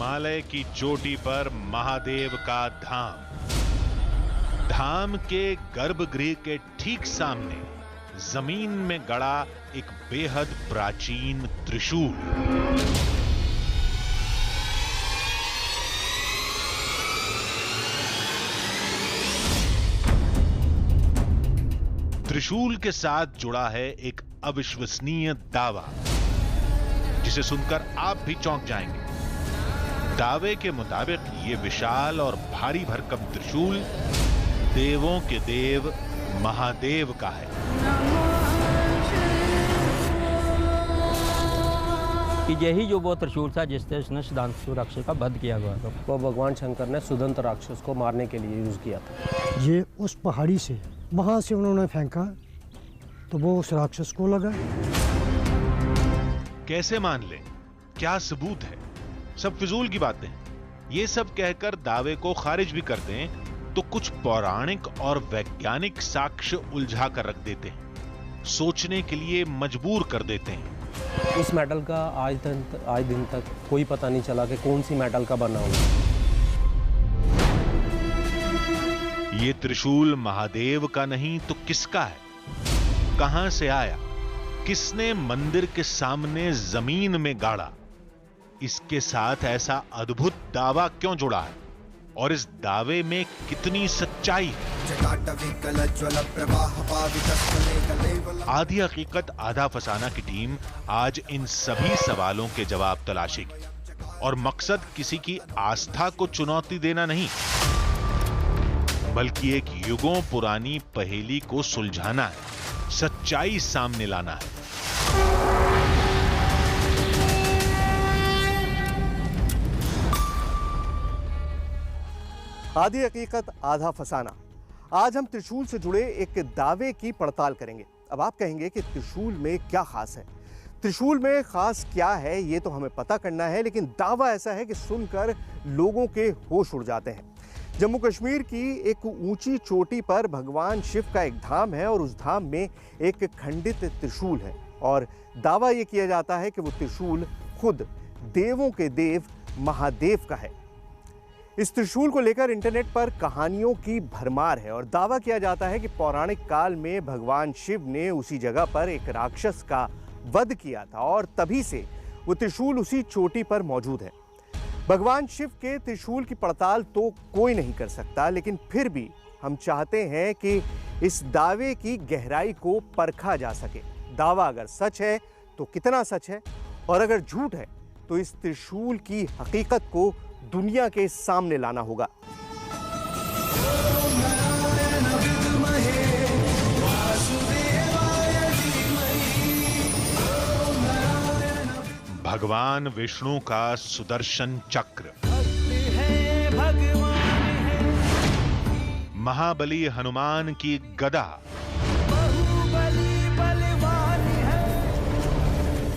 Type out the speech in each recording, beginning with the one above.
हिमालय की चोटी पर महादेव का धाम। धाम के गर्भगृह के ठीक सामने जमीन में गड़ा एक बेहद प्राचीन त्रिशूल। त्रिशूल के साथ जुड़ा है एक अविश्वसनीय दावा जिसे सुनकर आप भी चौंक जाएंगे। दावे के मुताबिक ये विशाल और भारी भरकम त्रिशूल देवों के देव महादेव का है। कि यही जो वो त्रिशूल था जिससे उसने सुधांशु राक्षस का वध किया हुआ था, वो भगवान शंकर ने सुदंत राक्षस को मारने के लिए यूज किया था। ये उस पहाड़ी से वहां से उन्होंने फेंका तो वो उस राक्षस को लगा। कैसे मान लें? क्या सबूत है? सब फिजूल की बातें। ये सब कहकर दावे को खारिज भी कर दें तो कुछ पौराणिक और वैज्ञानिक साक्ष्य उलझा कर रख देते हैं, सोचने के लिए मजबूर कर देते हैं। इस मेटल का आज दिन तक कोई पता नहीं चला कि कौन सी मेटल का बना हुआ। ये त्रिशूल महादेव का नहीं तो किसका है? कहां से आया? किसने मंदिर के सामने जमीन में गाड़ा? इसके साथ ऐसा अद्भुत दावा क्यों जुड़ा है और इस दावे में कितनी सच्चाई है? आधी हकीकत आधा फसाना की टीम आज इन सभी सवालों के जवाब तलाशेगी और मकसद किसी की आस्था को चुनौती देना नहीं, बल्कि एक युगों पुरानी पहेली को सुलझाना है, सच्चाई सामने लाना है। आधी हकीकत आधा फसाना। आज हम त्रिशूल से जुड़े एक दावे की पड़ताल करेंगे। अब आप कहेंगे कि त्रिशूल में क्या खास है? त्रिशूल में खास क्या है ये तो हमें पता करना है, लेकिन दावा ऐसा है कि सुनकर लोगों के होश उड़ जाते हैं। जम्मू कश्मीर की एक ऊंची चोटी पर भगवान शिव का एक धाम है और उस धाम में एक खंडित त्रिशूल है और दावा यह किया जाता है कि वो त्रिशूल खुद देवों के देव महादेव का है। इस त्रिशूल को लेकर इंटरनेट पर कहानियों की भरमार है और दावा किया जाता है कि पौराणिक काल में भगवान शिव ने उसी जगह पर एक राक्षस का वध किया था और तभी से वो त्रिशूल उसी चोटी पर मौजूद है। भगवान शिव के त्रिशूल की पड़ताल तो कोई नहीं कर सकता, लेकिन फिर भी हम चाहते हैं कि इस दावे की गहराई को परखा जा सके। दावा अगर सच है तो कितना सच है, और अगर झूठ है तो इस त्रिशूल की हकीकत को दुनिया के सामने लाना होगा। भगवान विष्णु का सुदर्शन चक्र, महाबली हनुमान की गदा,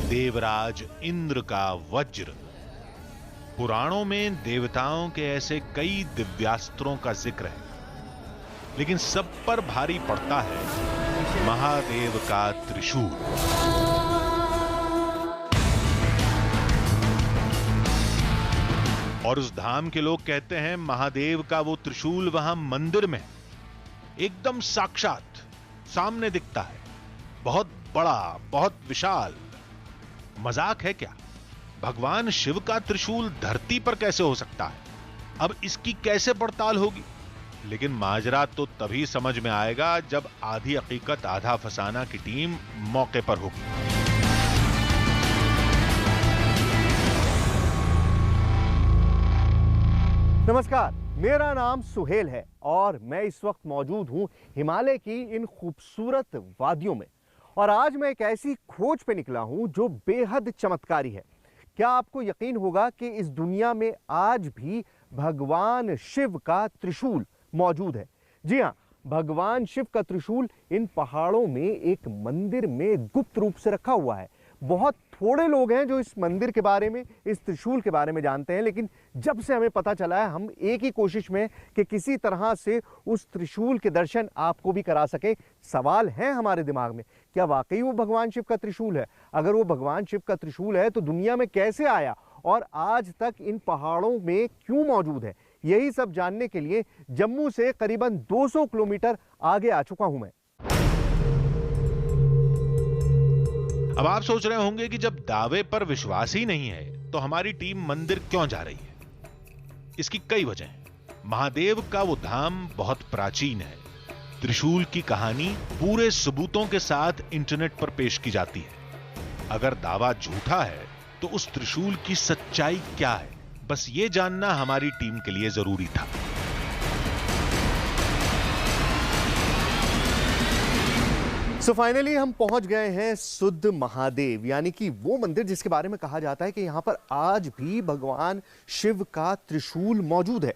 देवराज इंद्र का वज्र। पुराणों में देवताओं के ऐसे कई दिव्यास्त्रों का जिक्र है, लेकिन सब पर भारी पड़ता है महादेव का त्रिशूल। और उस धाम के लोग कहते हैं महादेव का वो त्रिशूल वहां मंदिर में एकदम साक्षात सामने दिखता है, बहुत बड़ा, बहुत विशाल। मजाक है क्या? भगवान शिव का त्रिशूल धरती पर कैसे हो सकता है? अब इसकी कैसे पड़ताल होगी? लेकिन माजरा तो तभी समझ में आएगा जब आधी हकीकत आधा फसाना की टीम मौके पर होगी। नमस्कार, मेरा नाम सुहेल है और मैं इस वक्त मौजूद हूं हिमालय की इन खूबसूरत वादियों में। और आज मैं एक ऐसी खोज पे निकला हूं जो बेहद चमत्कारी है। क्या आपको यकीन होगा कि इस दुनिया में आज भी भगवान शिव का त्रिशूल मौजूद है? जी हां, भगवान शिव का त्रिशूल इन पहाड़ों में एक मंदिर में गुप्त रूप से रखा हुआ है। बहुत थोड़े लोग हैं जो इस मंदिर के बारे में, इस त्रिशूल के बारे में जानते हैं, लेकिन जब से हमें पता चला है, हम एक ही कोशिश में कि किसी तरह से उस त्रिशूल के दर्शन आपको भी करा सके। सवाल है हमारे दिमाग में, क्या वाकई वो भगवान शिव का त्रिशूल है? अगर वो भगवान शिव का त्रिशूल है तो दुनिया में कैसे आया और आज तक इन पहाड़ों में क्यों मौजूद है, यही सब जानने के लिए जम्मू से करीबन 200 किलोमीटर आगे आ चुका हूं मैं। अब आप सोच रहे होंगे कि जब दावे पर विश्वास ही नहीं है तो हमारी टीम मंदिर क्यों जा रही है। इसकी कई वजह हैं। महादेव का वो धाम बहुत प्राचीन है। त्रिशूल की कहानी पूरे सबूतों के साथ इंटरनेट पर पेश की जाती है। अगर दावा झूठा है तो उस त्रिशूल की सच्चाई क्या है, बस ये जानना हमारी टीम के लिए जरूरी था। सो फाइनली हम पहुंच गए हैं सुध महादेव, यानी कि वो मंदिर जिसके बारे में कहा जाता है कि यहां पर आज भी भगवान शिव का त्रिशूल मौजूद है।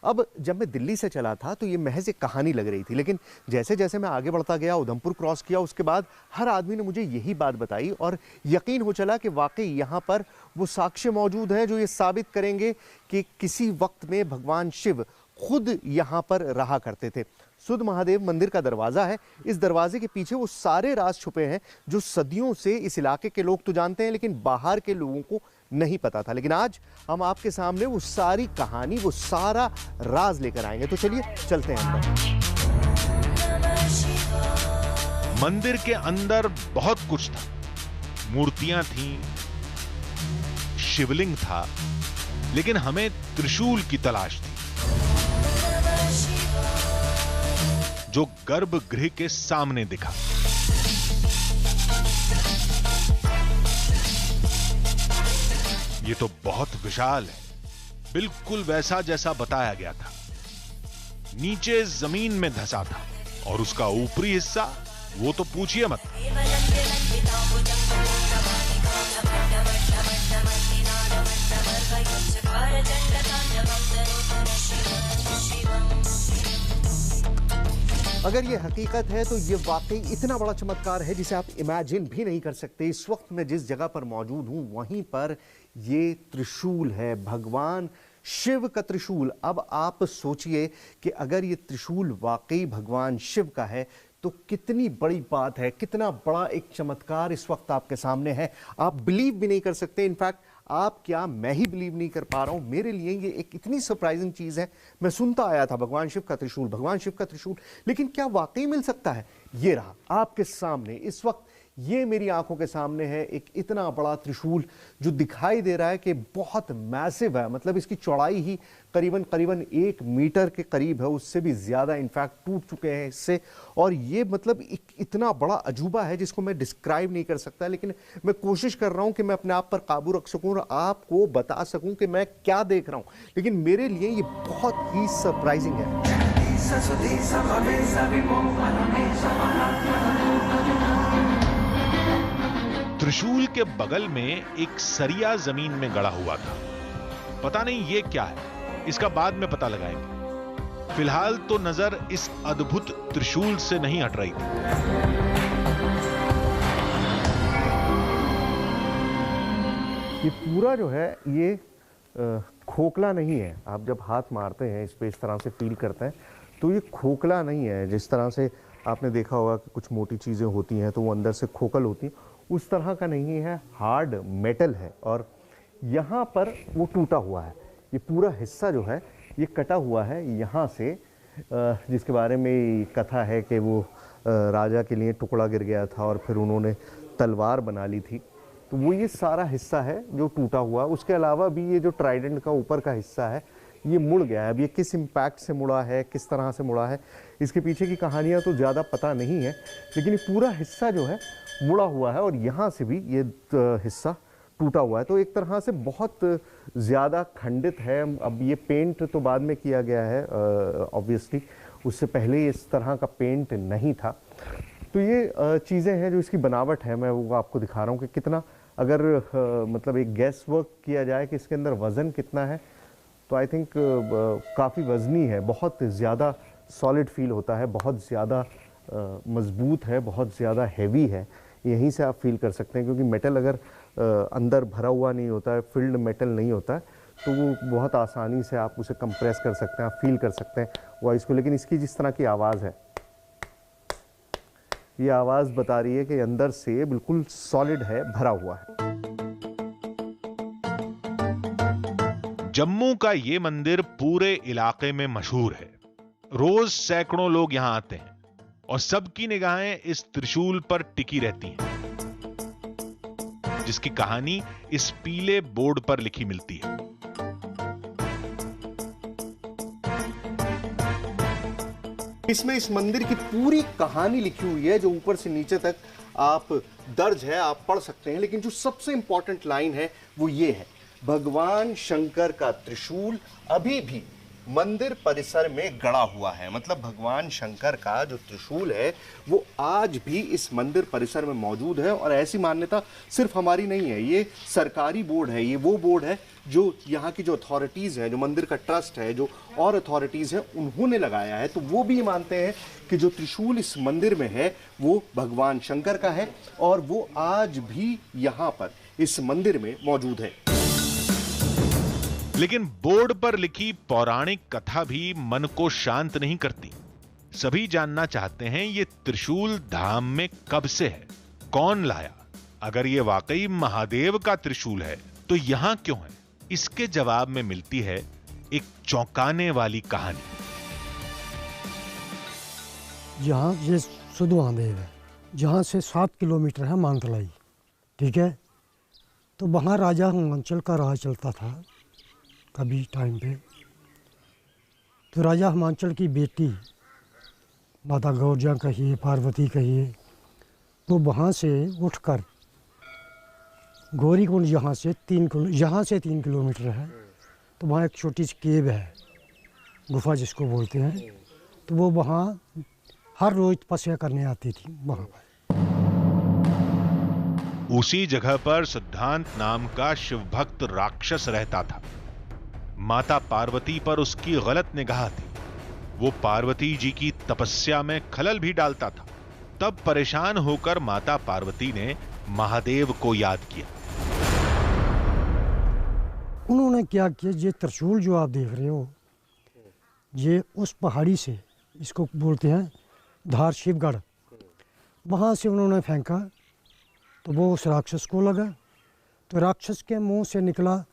अब जब मैं दिल्ली से चला था तो ये महज एक कहानी लग रही थी, लेकिन जैसे जैसे मैं आगे बढ़ता गया, उधमपुर क्रॉस किया, उसके बाद हर आदमी ने मुझे यही बात बताई और यकीन हो चला कि वाकई यहाँ पर वो साक्ष्य मौजूद हैं जो ये साबित करेंगे कि किसी वक्त में भगवान शिव खुद यहाँ पर रहा करते थे। सुध महादेव मंदिर का दरवाज़ा है। इस दरवाजे के पीछे वो सारे राज छुपे हैं जो सदियों से इस इलाके के लोग तो जानते हैं, लेकिन बाहर के लोगों को नहीं पता था। लेकिन आज हम आपके सामने वो सारी कहानी, वो सारा राज लेकर आएंगे। तो चलिए चलते हैं अंदर। मंदिर के अंदर बहुत कुछ था। मूर्तियां थीं, शिवलिंग था, लेकिन हमें त्रिशूल की तलाश थी जो गर्भगृह के सामने दिखा। ये तो बहुत विशाल है, बिल्कुल वैसा जैसा बताया गया था। नीचे जमीन में धंसा था और उसका ऊपरी हिस्सा वो तो पूछिए मत। अगर ये हकीकत है तो ये वाकई इतना बड़ा चमत्कार है जिसे आप इमेजिन भी नहीं कर सकते। इस वक्त मैं जिस जगह पर मौजूद हूं वहीं पर ये त्रिशूल है, भगवान शिव का त्रिशूल। अब आप सोचिए कि अगर ये त्रिशूल वाकई भगवान शिव का है तो कितनी बड़ी बात है, कितना बड़ा एक चमत्कार इस वक्त आपके सामने है। आप बिलीव भी नहीं कर सकते। इनफैक्ट आप क्या, मैं ही बिलीव नहीं कर पा रहा हूं। मेरे लिए ये एक इतनी सरप्राइजिंग चीज है। मैं सुनता आया था भगवान शिव का त्रिशूल, भगवान शिव का त्रिशूल, लेकिन क्या वाकई मिल सकता है? ये रहा आपके सामने इस वक्त, ये मेरी आंखों के सामने है एक इतना बड़ा त्रिशूल जो दिखाई दे रहा है कि बहुत मैसिव है। मतलब इसकी चौड़ाई ही करीबन 1 मीटर के करीब है, उससे भी ज्यादा इनफैक्ट टूट चुके हैं इससे। और ये मतलब इतना बड़ा अजूबा है जिसको मैं डिस्क्राइब नहीं कर सकता, लेकिन मैं कोशिश कर रहा हूं कि मैं अपने आप पर काबू रख सकूं और आपको बता सकूं कि मैं क्या देख रहा हूं। लेकिन मेरे लिए ये बहुत ही सरप्राइजिंग है। त्रिशूल के बगल में एक सरिया जमीन में गड़ा हुआ था। पता नहीं ये क्या है, इसका बाद में पता लगाएंगे। फिलहाल तो नजर इस अद्भुत त्रिशूल से नहीं हट रही थी। ये पूरा जो है ये खोखला नहीं है। आप जब हाथ मारते हैं इस पे, इस तरह से फील करते हैं, तो ये खोखला नहीं है। जिस तरह से आपने देखा होगा कि कुछ मोटी चीज़ें होती हैं तो वो अंदर से खोखल होती हैं, उस तरह का नहीं है। हार्ड मेटल है और यहाँ पर वो टूटा हुआ है। ये पूरा हिस्सा जो है ये कटा हुआ है यहाँ से, जिसके बारे में कथा है कि वो राजा के लिए टुकड़ा गिर गया था और फिर उन्होंने तलवार बना ली थी। तो वो ये सारा हिस्सा है जो टूटा हुआ। उसके अलावा भी ये जो ट्राइडेंट का ऊपर का हिस्सा है ये मुड़ गया है। अब ये किस इम्पैक्ट से मुड़ा है, किस तरह से मुड़ा है, इसके पीछे की कहानियाँ तो ज़्यादा पता नहीं है, लेकिन ये पूरा हिस्सा जो है मुड़ा हुआ है और यहाँ से भी ये हिस्सा टूटा हुआ है। तो एक तरह से बहुत ज़्यादा खंडित है। अब ये पेंट तो बाद में किया गया है ऑब्वियसली, उससे पहले इस तरह का पेंट नहीं था। तो ये चीज़ें हैं जो इसकी बनावट है, मैं वो आपको दिखा रहा हूँ कि कितना, अगर मतलब एक गैस वर्क किया जाए कि इसके अंदर वज़न कितना है, तो आई थिंक काफ़ी वज़नी है, बहुत ज़्यादा सॉलिड फील होता है, बहुत ज़्यादा मज़बूत है, बहुत ज़्यादा हैवी है। यहीं से आप फील कर सकते हैं, क्योंकि मेटल अगर अंदर भरा हुआ नहीं होता है, फिल्ड मेटल नहीं होता है, तो वो बहुत आसानी से आप उसे कंप्रेस कर सकते हैं, आप फील कर सकते हैं वॉइस को। लेकिन इसकी जिस तरह की आवाज़ है, ये आवाज़ बता रही है कि अंदर से बिल्कुल सॉलिड है, भरा हुआ है। जम्मू का ये मंदिर पूरे इलाके में मशहूर है। रोज सैकड़ों लोग यहां आते हैं और सबकी निगाहें इस त्रिशूल पर टिकी रहती हैं, जिसकी कहानी इस पीले बोर्ड पर लिखी मिलती है। इसमें इस मंदिर की पूरी कहानी लिखी हुई है, जो ऊपर से नीचे तक आप दर्ज है, आप पढ़ सकते हैं। लेकिन जो सबसे इंपॉर्टेंट लाइन है वो ये है, भगवान शंकर का त्रिशूल अभी भी मंदिर परिसर में गड़ा हुआ है। मतलब भगवान शंकर का जो त्रिशूल है वो आज भी इस मंदिर परिसर में मौजूद है। और ऐसी मान्यता सिर्फ हमारी नहीं है, ये सरकारी बोर्ड है, ये वो बोर्ड है जो यहाँ की जो अथॉरिटीज़ है, जो मंदिर का ट्रस्ट है, जो और अथॉरिटीज़ हैं, उन्होंने लगाया है। तो वो भी मानते हैं कि जो त्रिशूल इस मंदिर में है वो भगवान शंकर का है और वो आज भी यहाँ पर इस मंदिर में मौजूद है। लेकिन बोर्ड पर लिखी पौराणिक कथा भी मन को शांत नहीं करती। सभी जानना चाहते हैं ये त्रिशूल धाम में कब से है, कौन लाया? अगर ये वाकई महादेव का त्रिशूल है तो यहां क्यों है? इसके जवाब में मिलती है एक चौंकाने वाली कहानी। यहाँ ये सुध महादेव है, जहाँ से 7 किलोमीटर है मानतलाई, ठीक है। तो वहाँ राजा हिमांचल का राज चलता था कभी टाइम पे। तो राजा हिमांचल की बेटी माता गौरजा कहिए, पार्वती कहिए, तो वहाँ से उठकर गौरीकुंड यहाँ से 3 किलोमीटर है। तो वहाँ एक छोटी सी केव है, गुफा जिसको बोलते हैं। तो वो वहाँ हर रोज तपस्या करने आती थी वहाँ पर। उसी जगह पर सिद्धांत नाम का शिव भक्त राक्षस रहता था। माता पार्वती पर उसकी गलत निगाह थी। वो पार्वती जी की तपस्या में खलल भी डालता था। तब परेशान होकर माता पार्वती ने महादेव को याद किया। उन्होंने क्या किया, ये त्रिशूल जो आप देख रहे हो, ये उस पहाड़ी से, इसको बोलते हैं धार शिवगढ़, वहाँ से उन्होंने फेंका। तो वो उस राक्षस को लगा। तो राक्षस के मुंह से निकला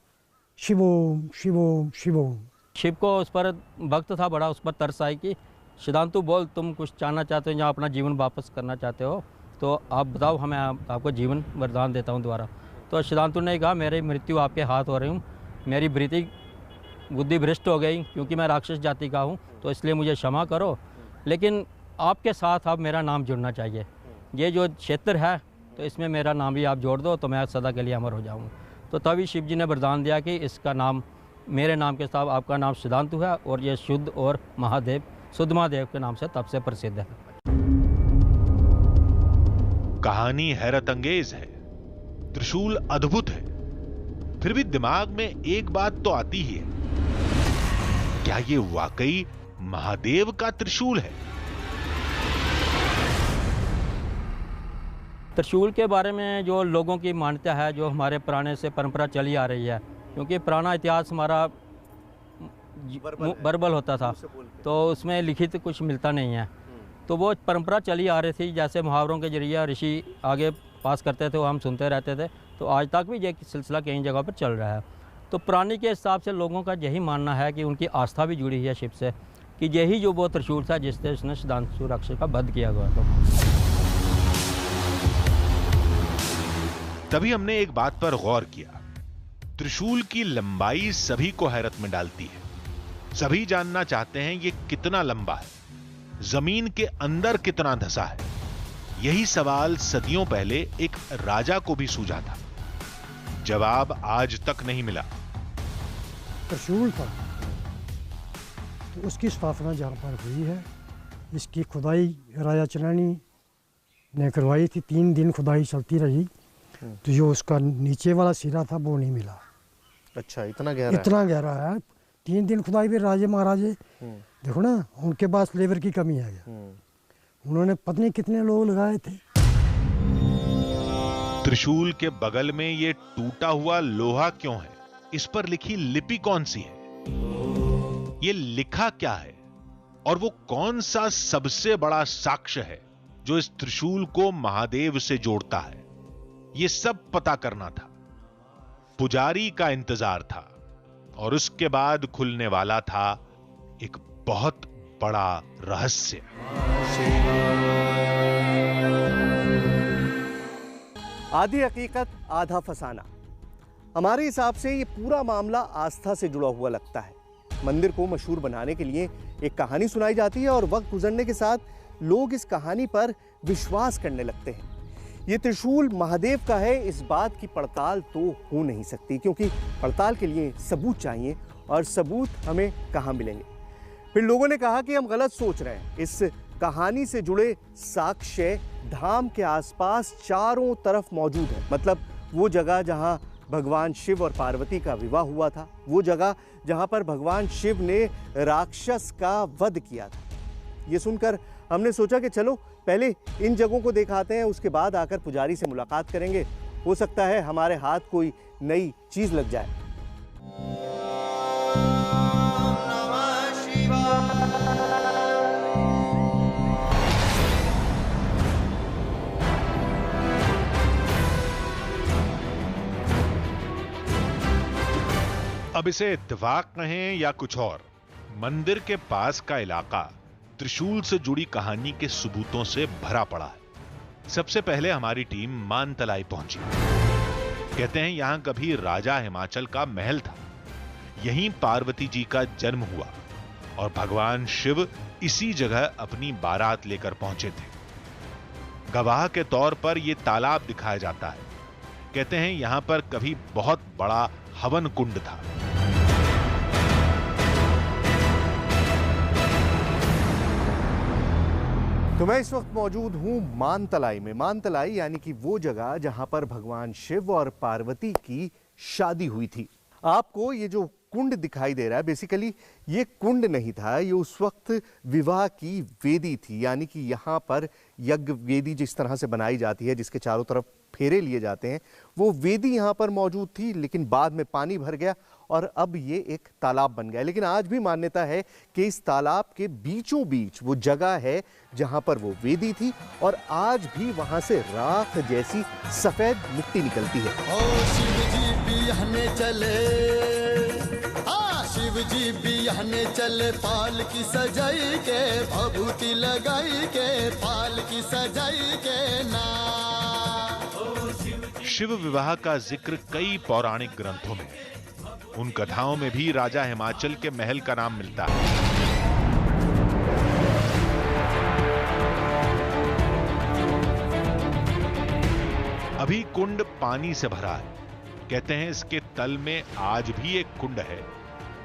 शिवोम शिवोम शिवोम। शिव को उस पर भक्त था बड़ा, उस पर तरस आई कि सिद्धांतु बोल, तुम कुछ चाहना चाहते हो या अपना जीवन वापस करना चाहते हो तो आप बताओ, हमें आपको जीवन वरदान देता हूँ दोबारा। तो सिद्धांतु ने कहा, मेरी मृत्यु आपके हाथ हो रही हूँ, मेरी बुद्धि भ्रष्ट हो गई क्योंकि मैं राक्षस जाति का हूँ, तो इसलिए मुझे क्षमा करो, लेकिन आपके साथ अब मेरा नाम जुड़ना चाहिए। ये जो क्षेत्र है तो इसमें मेरा नाम भी आप जोड़ दो तो मैं सदा के लिए अमर हो जाऊँ। तो तभी शिव जी ने वरदान दिया कि इसका नाम, मेरे नाम के साथ आपका नाम सिद्धांतु है और ये शुद्ध और महादेव, शुद्ध महादेव के नाम से तब से प्रसिद्ध है। कहानी हैरत अंगेज है, त्रिशूल अद्भुत है, फिर भी दिमाग में एक बात तो आती ही है, क्या ये वाकई महादेव का त्रिशूल है? त्रिशूल के बारे में जो लोगों की मान्यता है, जो हमारे पुराने से परंपरा चली आ रही है, क्योंकि पुराना इतिहास हमारा बर्बल होता था तो उसमें लिखित कुछ मिलता नहीं है। तो वो परंपरा चली आ रही थी, जैसे मुहावरों के जरिए ऋषि आगे पास करते थे वो हम सुनते रहते थे। तो आज तक भी ये सिलसिला कई जगह पर चल रहा है। तो पुरानी के हिसाब से लोगों का यही मानना है कि उनकी आस्था भी जुड़ी है शिव से, कि यही जो वो त्रिशूल था जिससे उसने सिद्धांतु राक्षस का वध किया गया था। तभी हमने एक बात पर गौर किया, त्रिशूल की लंबाई सभी को हैरत में डालती है। सभी जानना चाहते हैं ये कितना लंबा है, जमीन के अंदर कितना धंसा है। यही सवाल सदियों पहले एक राजा को भी सूझा था। जवाब आज तक नहीं मिला। त्रिशूल था तो उसकी स्थापना जहाँ पर हुई है, इसकी खुदाई राजा चनैनी ने करवाई थी। 3 दिन खुदाई चलती रही तो जो उसका नीचे वाला सिरा था वो नहीं मिला। अच्छा, इतना गहरा इतना गहरा है। 3 दिन खुदाई भी राजे महाराजे, देखो ना, उनके पास लेबर की कमी है। उन्होंने पत्नी कितने लोग लगाए थे। त्रिशूल के बगल में ये टूटा हुआ लोहा क्यों है? इस पर लिखी लिपि कौन सी है? ये लिखा क्या है? और वो कौन सा सबसे बड़ा साक्ष्य है जो इस त्रिशूल को महादेव से जोड़ता है? ये सब पता करना था। पुजारी का इंतजार था, और उसके बाद खुलने वाला था एक बहुत बड़ा रहस्य। आधी हकीकत आधा फसाना। हमारे हिसाब से ये पूरा मामला आस्था से जुड़ा हुआ लगता है। मंदिर को मशहूर बनाने के लिए एक कहानी सुनाई जाती है और वक्त गुजरने के साथ लोग इस कहानी पर विश्वास करने लगते हैं। ये त्रिशूल महादेव का है, इस बात की पड़ताल तो हो नहीं सकती, क्योंकि पड़ताल के लिए सबूत चाहिए, और सबूत हमें कहाँ मिलेंगे। फिर लोगों ने कहा कि हम गलत सोच रहे हैं। इस कहानी से जुड़े साक्ष्य धाम के आसपास चारों तरफ मौजूद है। मतलब वो जगह जहाँ भगवान शिव और पार्वती का विवाह हुआ था, वो जगह जहाँ पर भगवान शिव ने राक्षस का वध किया था। ये सुनकर हमने सोचा कि चलो पहले इन जगहों को दिखाते हैं, उसके बाद आकर पुजारी से मुलाकात करेंगे। हो सकता है हमारे हाथ कोई नई चीज लग जाए। अब इसे इत्तेफाक कहें या कुछ और, मंदिर के पास का इलाका त्रिशूल से जुड़ी कहानी के सबूतों से भरा पड़ा है। सबसे पहले हमारी टीम मानतलाई पहुंची। कहते हैं यहां कभी राजा हिमाचल का महल था, यहीं पार्वती जी का जन्म हुआ और भगवान शिव इसी जगह अपनी बारात लेकर पहुंचे थे। गवाह के तौर पर यह तालाब दिखाया जाता है। कहते हैं यहां पर कभी बहुत बड़ा हवन कुंड था। तो मैं इस वक्त मौजूद हूं मानतलाई में। मानतलाई यानी कि वो जगह जहां पर भगवान शिव और पार्वती की शादी हुई थी। आपको ये जो कुंड दिखाई दे रहा है, बेसिकली ये कुंड नहीं था, ये उस वक्त विवाह की वेदी थी। यानी कि यहाँ पर यज्ञ वेदी जिस तरह से बनाई जाती है, जिसके चारों तरफ फेरे लिए जाते हैं, वो वेदी यहाँ पर मौजूद थी। लेकिन बाद में पानी भर गया और अब ये एक तालाब बन गया। लेकिन आज भी मान्यता है कि इस तालाब के बीचों बीच वो जगह है जहाँ पर वो वेदी थी, और आज भी वहाँ से राख जैसी सफेद मिट्टी निकलती है। शिव जी बिहने चले, शिव जी बिहने चले, पाल की सजाई के, भभूति लगाई के, पाल की सजाई के ना। शिव विवाह का जिक्र कई पौराणिक ग्रंथों में है। उन कथाओं में भी राजा हिमाचल के महल का नाम मिलता है। अभी कुंड पानी से भरा है। कहते हैं इसके तल में आज भी एक कुंड है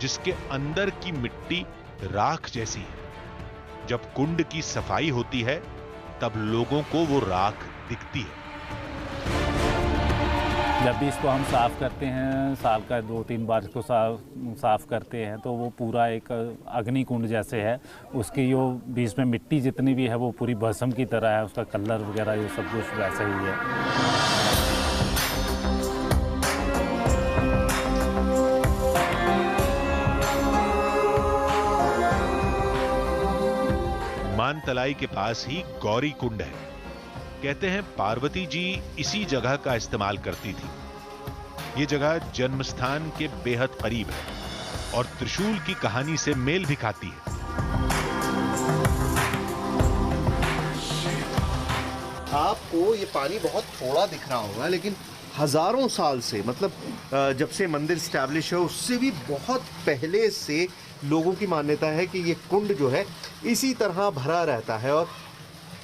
जिसके अंदर की मिट्टी राख जैसी है। जब कुंड की सफाई होती है तब लोगों को वो राख दिखती है। जब भी इसको हम साफ़ करते हैं, साल का 2-3 बार इसको साफ़ करते हैं, तो वो पूरा एक अग्नि कुंड जैसे है। उसकी जो बीच में मिट्टी जितनी भी है वो पूरी भस्म की तरह है, उसका कलर वगैरह ये सब कुछ वैसा ही है। मानतलाई के पास ही गौरी कुंड है। कहते हैं पार्वती जी इसी जगह का इस्तेमाल करती थी। ये जगह जन्म स्थान के बेहद करीब है और त्रिशूल की कहानी से मेल भी खाती है। आपको ये पानी बहुत थोड़ा दिख रहा होगा, लेकिन हजारों साल से, मतलब जब से मंदिर स्टैब्लिश है उससे भी बहुत पहले से लोगों की मान्यता है कि ये कुंड जो है इसी तरह भरा रहता है। और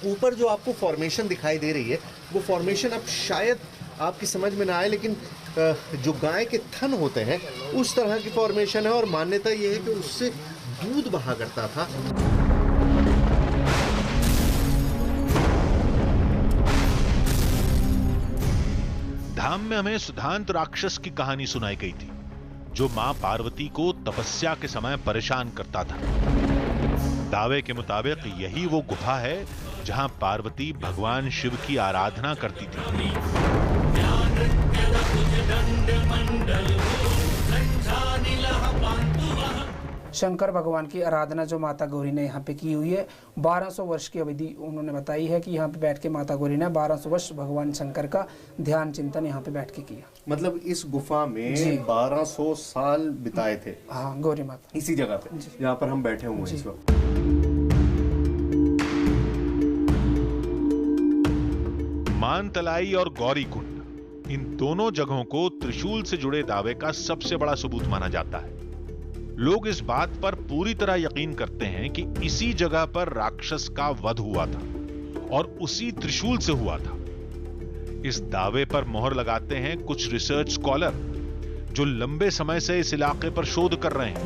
ऊपर जो आपको फॉर्मेशन दिखाई दे रही है, वो फॉर्मेशन अब शायद आपकी समझ में ना आए, लेकिन जो गाय के थन होते हैं उस तरह की फॉर्मेशन है। और मान्यता ये है कि उससे दूध बहा करता था। धाम में हमें सुधांत राक्षस की कहानी सुनाई गई थी, जो मां पार्वती को तपस्या के समय परेशान करता था। दावे के मुताबिक यही वो गुफा है जहां पार्वती भगवान शिव की आराधना करती थी। शंकर भगवान की आराधना जो माता गौरी ने यहाँ पे की हुई है। 1200 वर्ष की अवधि उन्होंने बताई है कि यहाँ पे बैठ के माता गौरी ने 1200 वर्ष भगवान शंकर का ध्यान चिंतन यहाँ पे बैठ के किया। मतलब इस गुफा में 1200 साल बिताए थे। हाँ, गौरी माता इसी जगह पे जहाँ पर हम बैठे हुए हैं इस वक्त। मानतलाई और गौरीकुंड, इन दोनों जगहों को त्रिशूल से जुड़े दावे का सबसे बड़ा सबूत माना जाता है। लोग इस बात पर पूरी तरह यकीन करते हैं कि इसी जगह पर राक्षस का वध हुआ था और उसी त्रिशूल से हुआ था। इस दावे पर मोहर लगाते हैं कुछ रिसर्च स्कॉलर जो लंबे समय से इस इलाके पर शोध कर रहे हैं।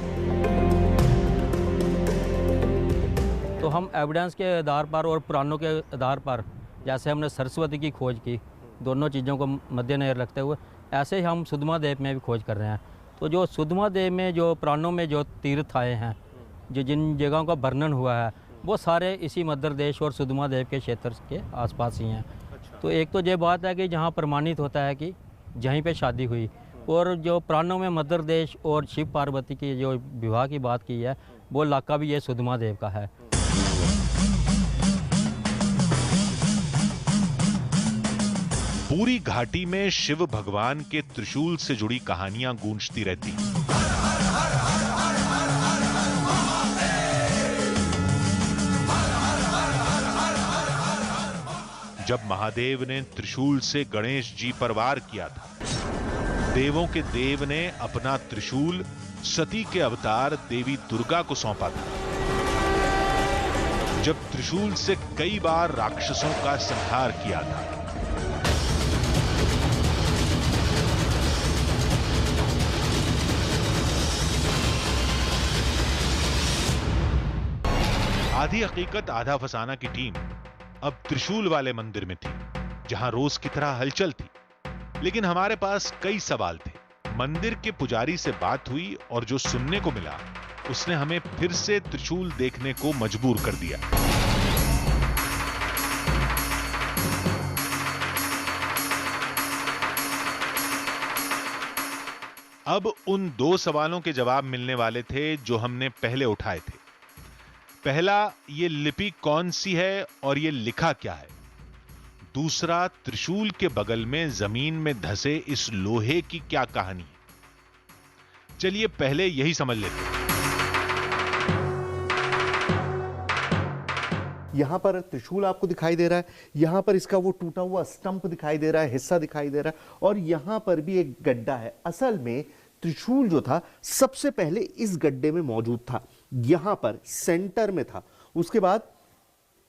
तो हम एविडेंस के आधार पर और पुराणों के आधार पर, जैसे हमने सरस्वती की खोज की, दोनों चीज़ों को मद्देनजर रखते हुए, ऐसे ही हम सुधमा देव में भी खोज कर रहे हैं। तो जो सुधमा देव में जो पुराणों में जो तीर्थ आए हैं, जो जिन जगहों का वर्णन हुआ है, वो सारे इसी मध्य प्रदेश और सुधमा देव के क्षेत्र के आसपास ही हैं। तो एक तो ये बात है कि जहाँ प्रमाणित होता है कि जहीं पे शादी हुई, और जो पुराणों में मध्य प्रदेश और शिव पार्वती की जो विवाह की बात की है, वो इलाका भी ये सुधमा देव का है। पूरी घाटी में शिव भगवान के त्रिशूल से जुड़ी कहानियां गूंजती रहती हैं। जब महादेव ने त्रिशूल से गणेश जी पर वार किया था, देवों के देव ने अपना त्रिशूल सती के अवतार देवी दुर्गा को सौंपा था। जब त्रिशूल से कई बार राक्षसों का संहार किया था। आधी हकीकत आधा फसाना की टीम अब त्रिशूल वाले मंदिर में थी, जहां रोज की तरह हलचल थी। लेकिन हमारे पास कई सवाल थे। मंदिर के पुजारी से बात हुई और जो सुनने को मिला, उसने हमें फिर से त्रिशूल देखने को मजबूर कर दिया। अब उन दो सवालों के जवाब मिलने वाले थे जो हमने पहले उठाए थे। पहला, ये लिपि कौन सी है और ये लिखा क्या है? दूसरा, त्रिशूल के बगल में जमीन में धंसे इस लोहे की क्या कहानी है? चलिए पहले यही समझ लेते हैं। यहां पर त्रिशूल आपको दिखाई दे रहा है, यहां पर इसका वो टूटा हुआ स्टंप दिखाई दे रहा है, हिस्सा दिखाई दे रहा है, और यहां पर भी एक गड्ढा है। असल में त्रिशूल जो था सबसे पहले इस गड्ढे में मौजूद था, यहां पर सेंटर में था। उसके बाद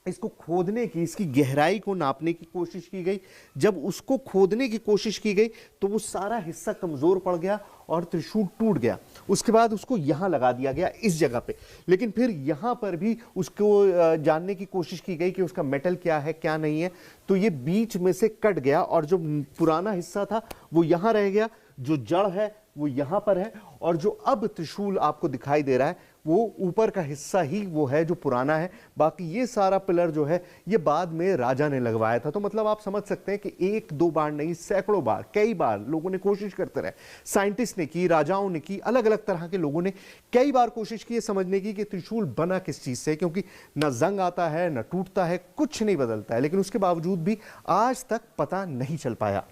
इसको खोदने की, इसकी गहराई को नापने की कोशिश की गई। जब उसको खोदने की कोशिश की गई तो वो सारा हिस्सा कमजोर पड़ गया और त्रिशूल टूट गया। उसके बाद उसको यहां लगा दिया गया, इस जगह पे। लेकिन फिर यहां पर भी उसको जानने की कोशिश की गई कि उसका मेटल क्या है क्या नहीं है, तो ये बीच में से कट गया और जो पुराना हिस्सा था वो यहां रह गया, जो जड़ है वो यहां पर है, और जो अब त्रिशूल आपको दिखाई दे रहा है वो ऊपर का हिस्सा ही वो है जो पुराना है। बाकी ये सारा पिलर जो है ये बाद में राजा ने लगवाया था। तो मतलब आप समझ सकते हैं कि एक दो बार नहीं, सैकड़ों बार, कई बार लोगों ने कोशिश करते रहे। साइंटिस्ट ने की, राजाओं ने की, अलग अलग तरह के लोगों ने कई बार कोशिश की समझने की कि त्रिशूल बना किस चीज से, क्योंकि न जंग आता है न टूटता है, कुछ नहीं बदलता है। लेकिन उसके बावजूद भी आज तक पता नहीं चल पाया।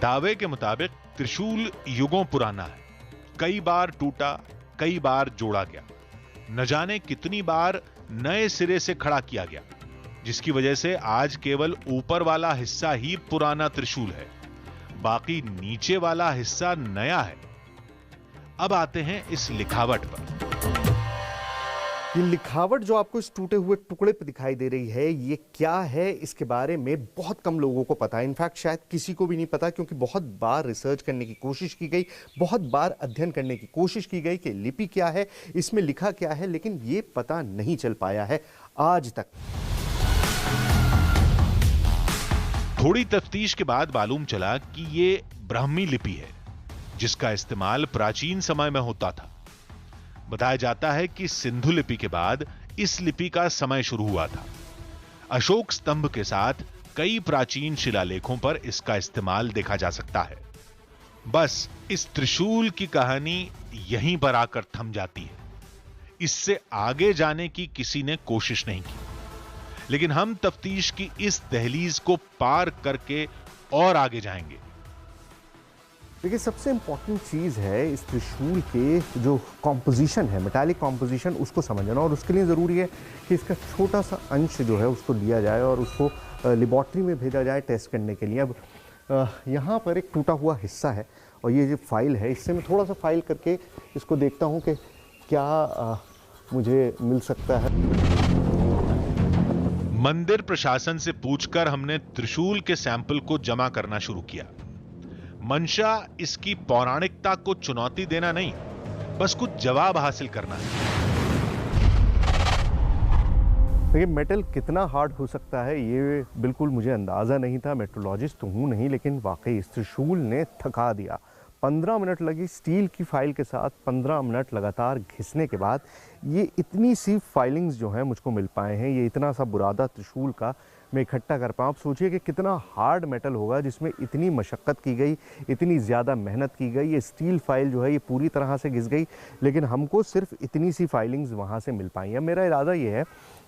दावे के मुताबिक त्रिशूल युगों पुराना है, कई बार टूटा, कई बार जोड़ा गया, न जाने कितनी बार नए सिरे से खड़ा किया गया, जिसकी वजह से आज केवल ऊपर वाला हिस्सा ही पुराना त्रिशूल है, बाकी नीचे वाला हिस्सा नया है। अब आते हैं इस लिखावट पर। ये लिखावट जो आपको इस टूटे हुए टुकड़े पे दिखाई दे रही है, ये क्या है, इसके बारे में बहुत कम लोगों को पता है। इनफैक्ट शायद किसी को भी नहीं पता, क्योंकि बहुत बार रिसर्च करने की कोशिश की गई, बहुत बार अध्ययन करने की कोशिश की गई कि लिपि क्या है, इसमें लिखा क्या है, लेकिन ये पता नहीं चल पाया है आज तक। थोड़ी तफ्तीश के बाद मालूम चला कि ये ब्राह्मी लिपि है, जिसका इस्तेमाल प्राचीन समय में होता था। बताया जाता है कि सिंधु लिपि के बाद इस लिपि का समय शुरू हुआ था। अशोक स्तंभ के साथ कई प्राचीन शिलालेखों पर इसका इस्तेमाल देखा जा सकता है। बस इस त्रिशूल की कहानी यहीं पर आकर थम जाती है। इससे आगे जाने की किसी ने कोशिश नहीं की, लेकिन हम तफ्तीश की इस दहलीज को पार करके और आगे जाएंगे। देखिए, सबसे इंपॉर्टेंट चीज़ है इस त्रिशूल के जो कॉम्पोजिशन है, मेटालिक कॉम्पोजिशन, उसको समझना। और उसके लिए ज़रूरी है कि इसका छोटा सा अंश जो है उसको लिया जाए और उसको लेबॉर्ट्री में भेजा जाए टेस्ट करने के लिए। अब यहाँ पर एक टूटा हुआ हिस्सा है और ये जो फाइल है, इससे मैं थोड़ा सा फाइल करके इसको देखता हूँ कि क्या मुझे मिल सकता है। मंदिर प्रशासन से पूछकर हमने त्रिशूल के सैंपल को जमा करना शुरू किया। मंशा इसकी पौराणिकता को चुनौती देना नहीं, बस कुछ जवाब हासिल करना है। देखिए, मेटल कितना हार्ड हो सकता है ये बिल्कुल मुझे अंदाज़ा नहीं था। मेट्रोलॉजिस्ट तो हूँ नहीं, लेकिन वाकई इस त्रिशूल ने थका दिया। 15 मिनट लगी स्टील की फाइल के साथ। 15 मिनट लगातार घिसने के बाद ये इतनी सी फाइलिंग्स जो हैं मुझको मिल पाए हैं। ये इतना सा बुरादा त्रिशूल का मैं इकट्ठा कर पाऊँ। आप सोचिए कि कितना हार्ड मेटल होगा जिसमें इतनी मशक्क़त की गई, इतनी ज़्यादा मेहनत की गई। ये स्टील फाइल जो है ये पूरी तरह से घिस गई, लेकिन हमको सिर्फ इतनी सी फाइलिंग्स वहाँ से मिल पाई हैं। मेरा इरादा ये है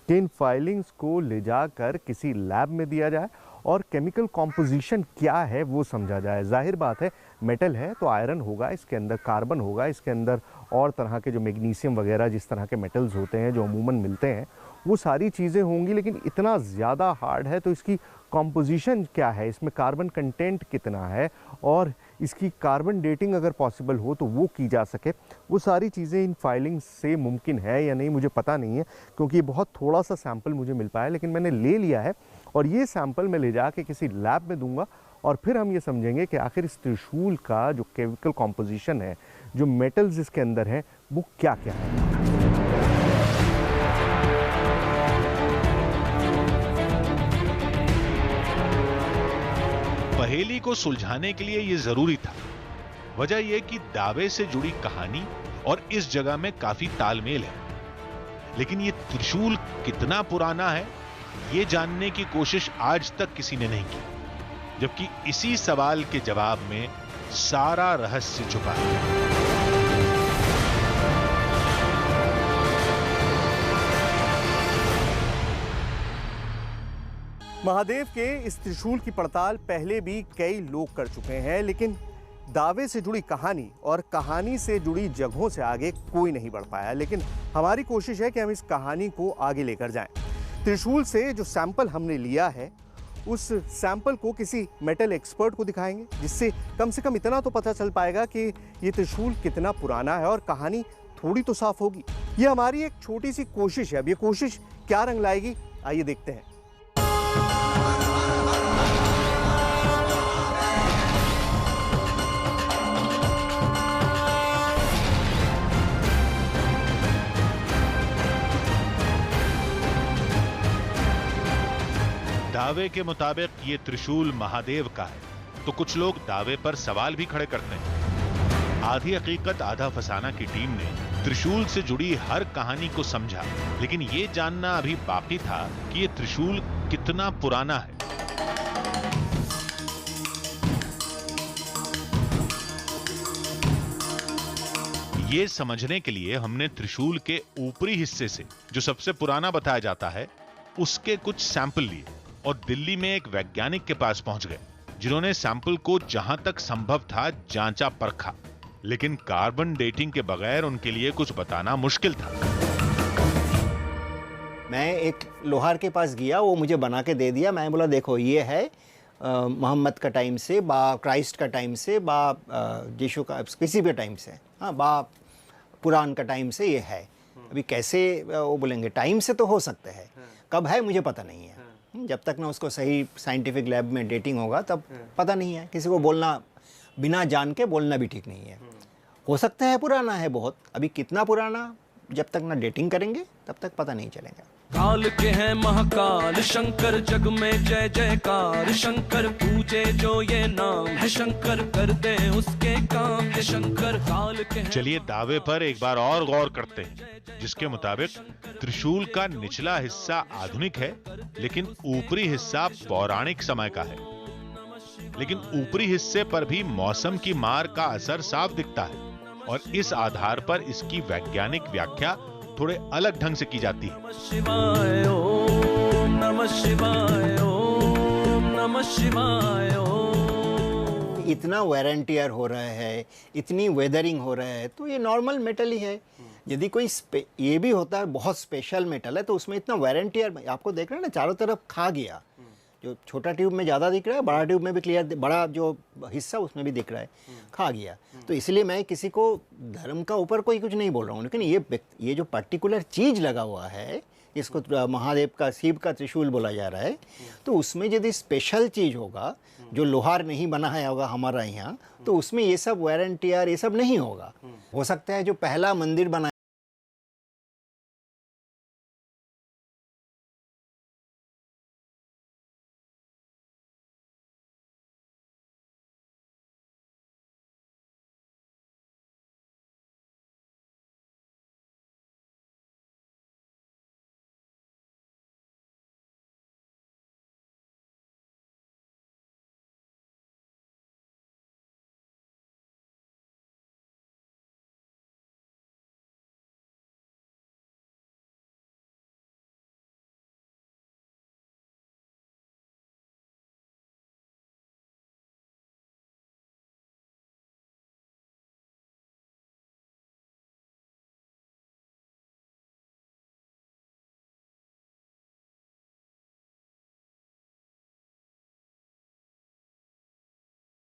कि इन फाइलिंग्स को ले जाकर किसी लैब में दिया जाए और केमिकल कॉम्पोजिशन क्या है वो समझा जाए। जाहिर बात है, मेटल है तो आयरन होगा, इसके अंदर कार्बन होगा, इसके अंदर और तरह के जो मैग्नीशियम वगैरह जिस तरह के मेटल्स होते हैं जो अमूमन मिलते हैं वो सारी चीज़ें होंगी। लेकिन इतना ज़्यादा हार्ड है तो इसकी कॉम्पोजिशन क्या है, इसमें कार्बन कंटेंट कितना है और इसकी कार्बन डेटिंग अगर पॉसिबल हो तो वो की जा सके, वो सारी चीज़ें इन फाइलिंग्स से मुमकिन है या नहीं मुझे पता नहीं है, क्योंकि ये बहुत थोड़ा सा सैंपल मुझे मिल पाया। लेकिन मैंने ले लिया है और ये सैंपल मैं ले जाके किसी लैब में दूंगा और फिर हम ये समझेंगे कि आखिर इस त्रिशूल का जो केमिकल कॉम्पोजिशन है, जो मेटल्स इसके अंदर हैं, वो क्या क्या है। पहेली को सुलझाने के लिए यह जरूरी था। वजह यह कि दावे से जुड़ी कहानी और इस जगह में काफी तालमेल है, लेकिन यह त्रिशूल कितना पुराना है यह जानने की कोशिश आज तक किसी ने नहीं की, जबकि इसी सवाल के जवाब में सारा रहस्य छुपा है। महादेव के इस त्रिशूल की पड़ताल पहले भी कई लोग कर चुके हैं, लेकिन दावे से जुड़ी कहानी और कहानी से जुड़ी जगहों से आगे कोई नहीं बढ़ पाया। लेकिन हमारी कोशिश है कि हम इस कहानी को आगे लेकर जाएं। त्रिशूल से जो सैंपल हमने लिया है उस सैंपल को किसी मेटल एक्सपर्ट को दिखाएंगे, जिससे कम से कम इतना तो पता चल पाएगा कि ये त्रिशूल कितना पुराना है और कहानी थोड़ी तो साफ होगी। ये हमारी एक छोटी सी कोशिश है। अब ये कोशिश क्या रंग लाएगी, आइए देखते हैं। दावे के मुताबिक ये त्रिशूल महादेव का है, तो कुछ लोग दावे पर सवाल भी खड़े करते हैं। आधी हकीकत आधा फसाना की टीम ने त्रिशूल से जुड़ी हर कहानी को समझा, लेकिन ये जानना अभी बाकी था कि ये त्रिशूल कितना पुराना है। ये समझने के लिए हमने त्रिशूल के ऊपरी हिस्से से, जो सबसे पुराना बताया जाता है, उसके कुछ सैंपल लिए और दिल्ली में एक वैज्ञानिक के पास पहुंच गए, जिन्होंने सैंपल को जहां तक संभव था जांचा परखा, लेकिन कार्बन डेटिंग के बगैर उनके लिए कुछ बताना मुश्किल था। मैं एक लोहार के पास गया, वो मुझे बना के दे दिया। मैं बोला देखो ये है मोहम्मद का टाइम से, बा क्राइस्ट का टाइम से, बा यीशु का किसी भी टाइम से, हाँ बा पुरान का टाइम से ये है। अभी कैसे वो बोलेंगे, टाइम से तो हो सकते हैं, कब है मुझे पता नहीं है। जब तक ना उसको सही साइंटिफिक लैब में डेटिंग होगा तब पता नहीं है। किसी को बोलना, बिना जान के बोलना भी ठीक नहीं है। हो सकता है पुराना है बहुत, अभी कितना पुराना जब तक ना डेटिंग करेंगे तब तक पता नहीं चलेगा। काल के हैं महाकाल शंकर, जग में जय जयकार शंकर, पूजे जो ये नाम है शंकर, कर दे उसके काम ये शंकर। काल के हैं। चलिए दावे पर एक बार और गौर करते हैं, जिसके मुताबिक त्रिशूल का निचला हिस्सा आधुनिक है, लेकिन ऊपरी हिस्सा पौराणिक समय का है। लेकिन ऊपरी हिस्से पर भी मौसम की मार का असर साफ दिखता है, और इस आधार पर इसकी वैज्ञानिक व्याख्या थोड़े अलग ढंग से की जाती है। शिवाय ओम नमः शिवाय ओम नमः शिवाय ओम। इतना वेयर एंड टियर हो रहा है, इतनी वेदरिंग हो रहा है, तो ये नॉर्मल मेटल ही है। यदि कोई ये भी होता है बहुत स्पेशल मेटल है, तो उसमें इतना वेयर एंड टियर आपको देख रहे हैं ना, चारों तरफ खा गया। जो छोटा ट्यूब में ज़्यादा दिख रहा है, बड़ा ट्यूब में भी क्लियर, बड़ा जो हिस्सा उसमें भी दिख रहा है, खा गया। तो इसलिए मैं किसी को धर्म का ऊपर कोई कुछ नहीं बोल रहा हूँ, लेकिन ये जो पर्टिकुलर चीज़ लगा हुआ है, इसको महादेव का, शिव का त्रिशूल बोला जा रहा है, तो उसमें यदि स्पेशल चीज़ होगा जो लोहार नहीं बनाया होगा हमारा यहाँ, तो उसमें ये सब वेयर एंड टियर ये सब नहीं होगा। हो सकता है जो पहला मंदिर बनाया